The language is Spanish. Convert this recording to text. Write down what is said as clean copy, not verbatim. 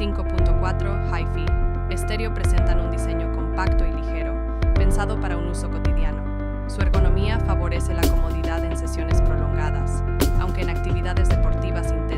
5.4 HiFi. Estéreo presentan un diseño compacto y ligero, pensado para un uso cotidiano. Su ergonomía favorece la comodidad en sesiones prolongadas, aunque en actividades deportivas intensas